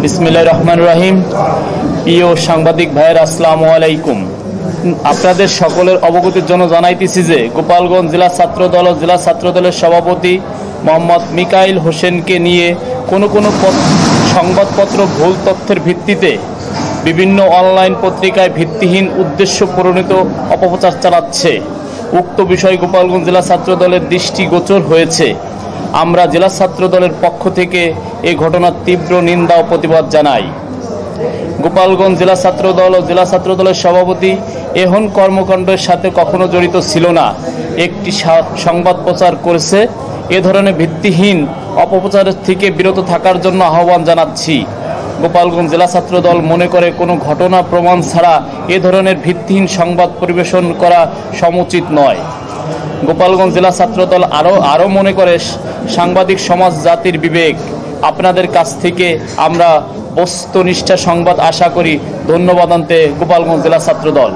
বিসমিল্লাহির রহমানির রহিম। প্রিয় সাংবাদিক ভাইয়েরা, আসসালামু আলাইকুম। আপনাদের সকলের অবগতির জন্য জানাইতেছি যে গোপালগঞ্জ জেলা ছাত্রদল ও জেলা ছাত্রদলের সভাপতি মোহাম্মদ মিকাইল হোসেনকে নিয়ে কোনো সংবাদপত্র ভুল তথ্যের ভিত্তিতে বিভিন্ন অনলাইন পত্রিকায় ভিত্তিহীন উদ্দেশ্য প্রণীত অপপ্রচার চালাচ্ছে। উক্ত বিষয় গোপালগঞ্জ জেলা ছাত্রদলের দৃষ্টিগোচর হয়েছে। আমরা জেলা ছাত্রদলের পক্ষ থেকে এই ঘটনার তীব্র নিন্দা ও প্রতিবাদ জানাই। গোপালগঞ্জ জেলা ছাত্রদল ও জেলা ছাত্রদলের সভাপতি এহন কর্মকাণ্ডের সাথে কখনো জড়িত ছিল না। একটি সংবাদ প্রচার করেছে। এ ধরনের ভিত্তিহীন অপপ্রচারের থেকে বিরত থাকার জন্য আহ্বান জানাচ্ছি। গোপালগঞ্জ জেলা ছাত্রদল মনে করে কোনো ঘটনা প্রমাণ ছাড়া এ ধরনের ভিত্তিহীন সংবাদ পরিবেশন করা সমুচিত নয়। গোপালগঞ্জ জেলা ছাত্রদল আরও মনে করে সাংবাদিক সমাজ জাতির বিবেক। আপনাদের কাছ থেকে আমরা বস্তুনিষ্ঠ সংবাদ আশা করি। ধন্যবাদ আনতে গোপালগঞ্জ জেলা ছাত্রদল।